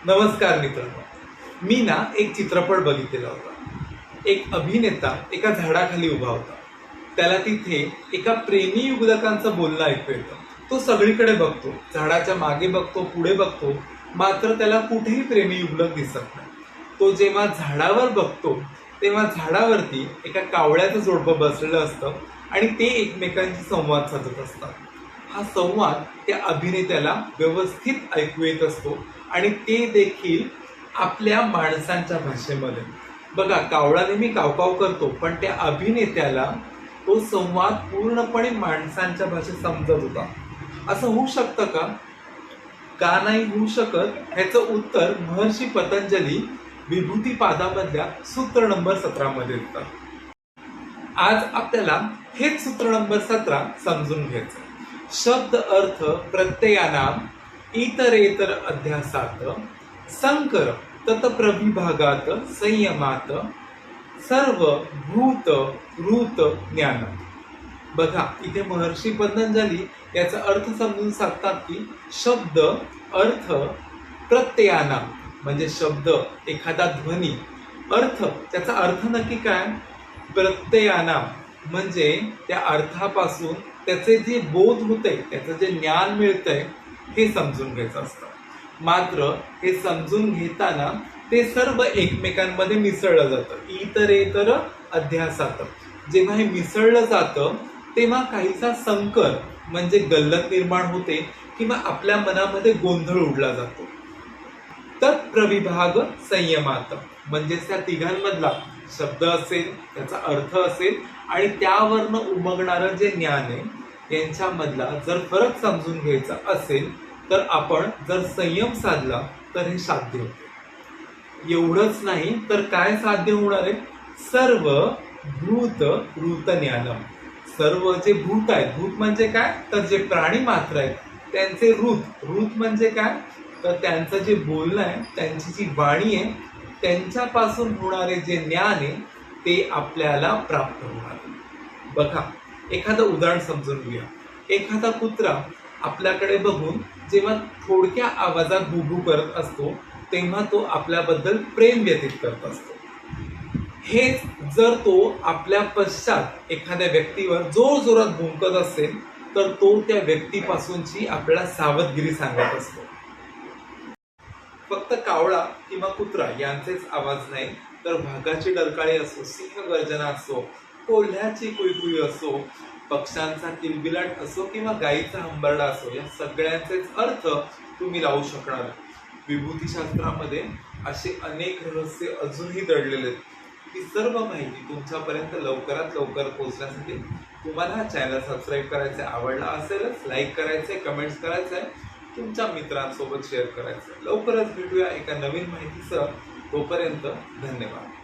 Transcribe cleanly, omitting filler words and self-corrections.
नमस्कार मित्रांनो, मी ना एक चित्रपट बघितलेला होता। एक अभिनेता एका झाडाखाली उभा होता। त्याला तिथे एका प्रेमी युगलकांचं बोलणं ऐकू येतं। तो सगळीकडे बघतो, झाडाच्या मागे बघतो, पुढे बघतो, मात्र त्याला कुठेही प्रेमी युगलक दिसत नाही। तो जेव्हा झाडावर बघतो तेव्हा झाडावरती एका कावळ्याचं जोडपं बसलेलं असतं आणि ते एकमेकांशी संवाद साधत असतात। हा संवाद त्या अभिनेत्याला व्यवस्थित ऐकू येत असतो आणि ते देखील आपल्या माणसांच्या भाषेमध्ये। बघा, कावळा नेहमी कावकाव करतो, पण त्या अभिनेत्याला तो संवाद पूर्णपणे माणसांच्या भाषेत समजत होता। असं होऊ शकतं का? का नाही होऊ शकत? ह्याचं उत्तर महर्षी पतंजली विभूतिपादामधल्या सूत्र नंबर 17 मध्ये देतात। आज आपल्याला हेच सूत्र नंबर 17 समजून घ्यायचं। शब्द अर्थ प्रत्ययानाम इतरेतर अध्यासात संकर तत प्रविभागात संयमात सर्व भूत ऋत ज्ञान। बघा, इथे महर्षी पतंजली याचा अर्थ समजून सांगतात की शब्द अर्थ प्रत्ययानाम म्हणजे शब्द, एखादा ध्वनी, अर्थ त्याचा अर्थ नक्की काय? प्रत्ययानाम म्हणजे त्या अर्थापासून त्याचे जे बोध होते, त्याचं जे ज्ञान मिळतंय हे समजून घ्यायचं असतं। मात्र हे समजून घेताना ते सर्व एकमेकांमध्ये मिसळलं जातं। इतरेतर अध्यासात जेव्हा हे मिसळलं जातं तेव्हा काहीसा संकर म्हणजे गल्लत निर्माण होते किंवा आपल्या मनामध्ये गोंधळ उडला जातो। तत्प्रविभाग संयमात म्हणजे त्या तिघांमधला शब्द असेल, त्याचा अर्थ असेल आणि त्यावरनं उमगणारं जे ज्ञान आहे यांच्यामधला जर फरक समजून घ्यायचा असेल तर आपण जर संयम साधला तर हे साध्य होते। एवढंच नाही तर काय साध्य होणार आहे? सर्व भूत ऋत ज्ञानम। सर्व जे भूत आहेत, भूत म्हणजे काय? तर जे प्राणी मात्र आहेत त्यांचे ऋत म्हणजे काय? तर त्यांचं जे बोलणं आहे, त्यांची जी वाणी आहे, त्यांच्यापासून होणारे जे ज्ञान आहे ते आपल्याला प्राप्त होणार। बघा, एखादं उदाहरण समजून घ्या। एखादा कुत्रा आपल्याकडे बघून जेव्हा थोडक्या आवाजात भुभू करत असतो तेव्हा तो आपल्याबद्दल प्रेम व्यतीत करत असतो। हेच जर तो आपल्या पश्चात एखाद्या व्यक्तीवर जोर जोरात भुंकत असेल तर तो त्या व्यक्तीपासूनची आपल्याला सावधगिरी सांगत असतो। फक्त कावळा किंवा कुत्रा यांचेच आवाज नाही तर वाघाची डरकाळी असो, सिंह गर्जना असो, कोल्ह्याची कुळकुळी असो, पक्ष्यांचा किलबिलाट असो किंवा गायीचा हंबरडा असो, या सगळ्यांचेच अर्थ तुम्ही लावू शकणार। विभूतिशास्त्रामध्ये असे अनेक रहस्य अजूनही दडलेले आहेत। ही सर्व माहिती तुमच्यापर्यंत लवकरात लवकर पोहोचण्यासाठी तुम्हाला हा चॅनल सबस्क्राईब करायचं, आवडला असेलच लाईक करायचंय, कमेंट्स करायचंय, तुमच्या मित्रांसोबत शेअर करायचं। लवकरच भेटूया एका नवीन माहितीसह। तोपर्यंत धन्यवाद।